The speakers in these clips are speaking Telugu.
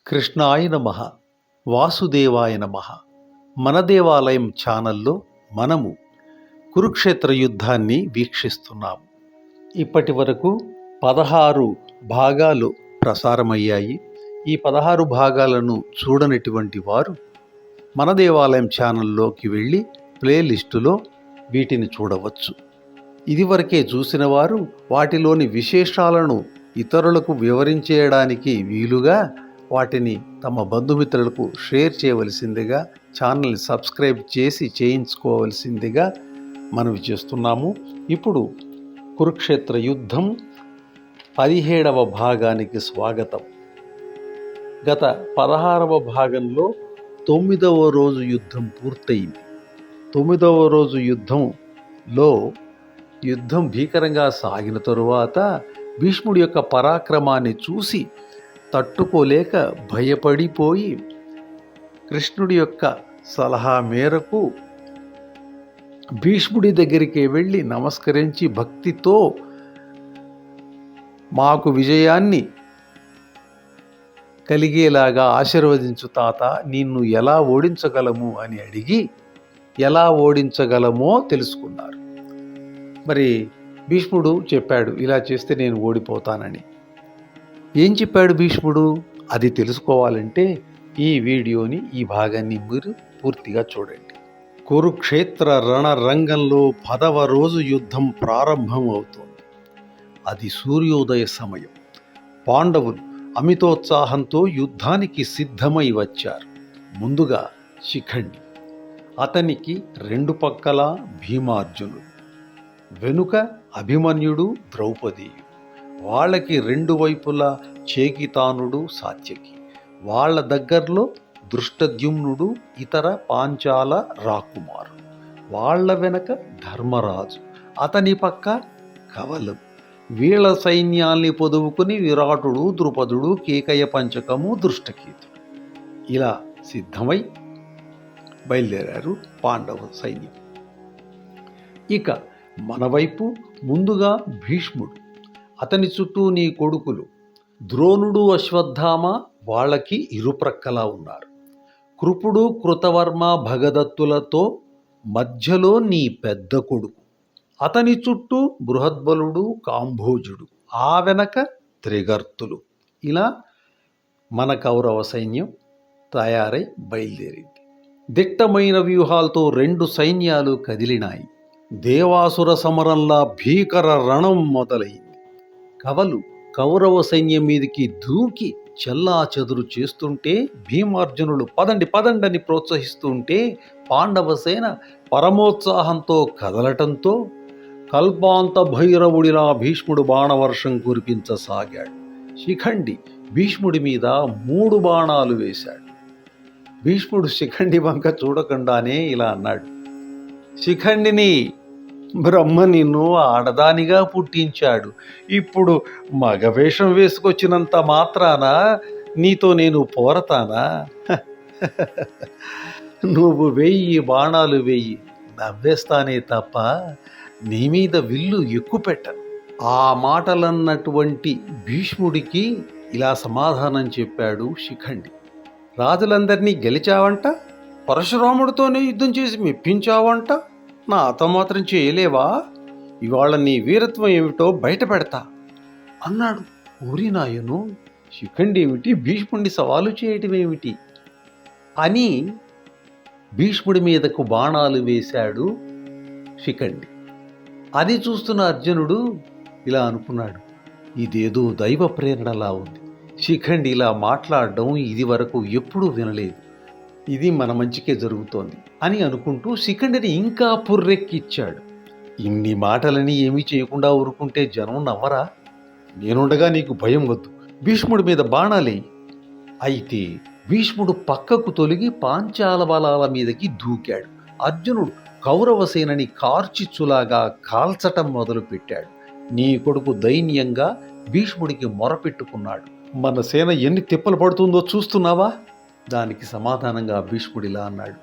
కృష్ణాయ నమః, వాసుదేవాయ నమః. మన దేవాలయం ఛానల్లో మనము కురుక్షేత్ర యుద్ధాన్ని వీక్షిస్తున్నాము. ఇప్పటి వరకు 16 భాగాలు ప్రసారమయ్యాయి. ఈ 16 భాగాలను చూడనటువంటి వారు మన దేవాలయం ఛానల్లోకి వెళ్ళి ప్లేలిస్టులో వీటిని చూడవచ్చు. ఇదివరకే చూసిన వారు వాటిలోని విశేషాలను ఇతరులకు వివరించేయడానికి వీలుగా వాటిని తమ బంధుమిత్రులకు షేర్ చేయవలసిందిగా, ఛానల్ని సబ్స్క్రైబ్ చేయించుకోవలసిందిగా మనవి చేస్తున్నాము. ఇప్పుడు కురుక్షేత్ర యుద్ధం 17వ భాగానికి స్వాగతం. గత 16వ భాగంలో 9వ రోజు యుద్ధం పూర్తయింది. 9వ రోజు యుద్ధంలో యుద్ధం భీకరంగా సాగిన తరువాత భీష్ముడి యొక్క పరాక్రమాన్ని చూసి తట్టుకోలేక భయపడిపోయి కృష్ణుడి యొక్క సలహా మేరకు భీష్ముడి దగ్గరికి వెళ్ళి నమస్కరించి భక్తితో మాకు విజయాన్ని కలిగేలాగా ఆశీర్వదించు తాత, నిన్ను ఎలా ఓడించగలము అని అడిగి ఎలా ఓడించగలమో తెలుసుకున్నారు. మరి భీష్ముడు చెప్పాడు, ఇలా చేస్తే నేను ఓడిపోతానని. ఏం చెప్పాడు భీష్ముడు? అది తెలుసుకోవాలంటే ఈ వీడియోని, ఈ భాగాన్ని మీరు పూర్తిగా చూడండి. కురుక్షేత్ర రణరంగంలో 10వ రోజు యుద్ధం ప్రారంభం అవుతోంది. అది సూర్యోదయ సమయం. పాండవులు అమితోత్సాహంతో యుద్ధానికి సిద్ధమై వచ్చారు. ముందుగా శిఖండి, అతనికి 2 పక్కల భీమార్జునుడు, వెనుక అభిమన్యుడు, ద్రౌపదీయు, వాళ్ళకి 2 వైపులా చేకితానుడు, సాత్యకి, వాళ్ళ దగ్గరలో దృష్టద్యుమ్నుడు, ఇతర పాంచాల రాకుమారుడు, వాళ్ళ వెనక ధర్మరాజు, అతని పక్క కవలం. వీళ్ళ సైన్యాల్ని పొదువుకుని విరాటుడు, ద్రుపదుడు, కేకయ పంచకము, దృష్టకీతుడు ఇలా సిద్ధమై బయలుదేరారు పాండవ సైన్యం. ఇక మన వైపు ముందుగా భీష్ముడు, అతని చుట్టూ నీ కొడుకులు ద్రోణుడు, అశ్వత్థామ వాళ్ళకి ఇరుప్రక్కలా ఉన్నారు. కృపుడు, కృతవర్మ, భగదత్తులతో మధ్యలో నీ పెద్ద కొడుకు, అతని చుట్టూ బృహద్బలుడు, కాంభోజుడు, ఆ వెనక త్రిగర్తులు. ఇలా మన కౌరవ సైన్యం తయారై బయలుదేరింది. దిట్టమైన వ్యూహాలతో 2 సైన్యాలు కదిలినాయి. దేవాసుర సమరంలా భీకర రణం మొదలైంది. కవలు కౌరవ సైన్యం మీదకి దూకి చెల్లా చెదురు చేస్తుంటే, భీమార్జునులు పదండి పదండి అని ప్రోత్సహిస్తుంటే, పాండవ సేన పరమోత్సాహంతో కదలటంతో కల్పాంత భైరవుడిలా భీష్ముడు బాణవర్షం కురిపించసాగాడు. శిఖండి భీష్ముడి మీద 3 బాణాలు వేశాడు. భీష్ముడు శిఖండి వంక చూడకుండానే ఇలా అన్నాడు, శిఖండిని బ్రహ్మ నిన్ను ఆడదానిగా పుట్టించాడు. ఇప్పుడు మగవేషం వేసుకొచ్చినంత మాత్రాన నీతో నేను పోరతానా? నువ్వు 1000 బాణాలు వేయి, నవ్వేస్తానే తప్ప నీ మీద విల్లు ఎక్కుపెట్టను. ఆ మాటలన్నటువంటి భీష్ముడికి ఇలా సమాధానం చెప్పాడు శిఖండి. రాజులందరినీ గెలిచావంట, పరశురాముడితోనే యుద్ధం చేసి మెప్పించావంట, నాతో మాత్రం చేయలేవా? ఇవాళ నీ వీరత్వం ఏమిటో బయట పెడతా అన్నాడు. ఊరి నాయను, శిఖండి ఏమిటి, భీష్ముడిని సవాలు చేయటం ఏమిటి అని భీష్ముడి మీదకు బాణాలు వేశాడు శిఖండి. అది చూస్తున్న అర్జునుడు ఇలా అనుకున్నాడు, ఇదేదో దైవ ప్రేరణలా ఉంది. శిఖండి ఇలా మాట్లాడడం ఇది వరకు ఎప్పుడూ వినలేదు. ఇది మన మంచికే జరుగుతోంది అని అనుకుంటూ శిఖండిని ఇంకా పుర్రెక్కిచ్చాడు. ఇన్ని మాటలని ఏమీ చేయకుండా ఊరుకుంటే జనం నవ్వరా? నేనుండగా నీకు భయం వద్దు, భీష్ముడి మీద బాణాలేయి. అయితే భీష్ముడు పక్కకు తొలగి పాంచాల బలాల మీదకి దూకాడు. అర్జునుడు కౌరవ సేనని కార్చిచ్చులాగా కాల్చటం మొదలుపెట్టాడు. నీ కొడుకు దైన్యంగా భీష్ముడికి మొరపెట్టుకున్నాడు. మన సేన ఎన్ని తిప్పలు పడుతుందో చూస్తున్నావా? దానికి సమాధానంగా భీష్ముడిలా అన్నాడు,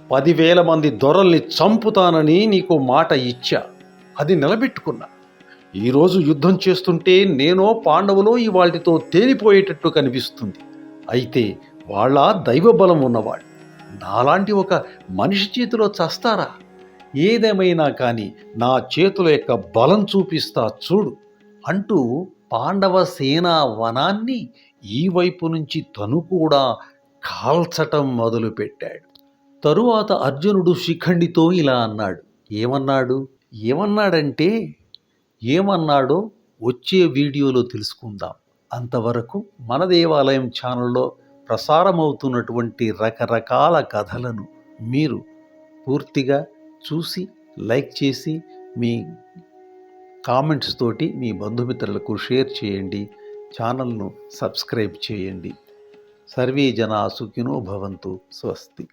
10,000 మంది దొరల్ని చంపుతానని నీకు మాట ఇచ్చా, అది నిలబెట్టుకున్నా. ఈరోజు యుద్ధం చేస్తుంటే నేనో పాండవులో ఇవాళ్టితో తేలిపోయేటట్టు కనిపిస్తుంది. అయితే వాళ్ళ దైవబలం ఉన్నవాళ్ళు. నాలాంటి ఒక మనిషి చేతిలో చస్తారా? ఏదేమైనా కానీ నా చేతుల యొక్క బలం చూపిస్తా చూడు అంటూ పాండవ సేనా వనాన్ని ఈ వైపు నుంచి తను కూడా కాల్చటం మొదలుపెట్టాడు. తరువాత అర్జునుడు శిఖండితో ఇలా అన్నాడు. ఏమన్నాడంటే ఏమన్నాడో వచ్చే వీడియోలో తెలుసుకుందాం. అంతవరకు మన దేవాలయం ఛానల్లో ప్రసారమవుతున్నటువంటి రకరకాల కథలను మీరు పూర్తిగా చూసి లైక్ చేసి మీ కామెంట్స్ తోటి మీ బంధుమిత్రులకు షేర్ చేయండి. ఛానల్ను సబ్స్క్రైబ్ చేయండి. సర్వే జనా సుఖినో భవంతు. స్వస్తి.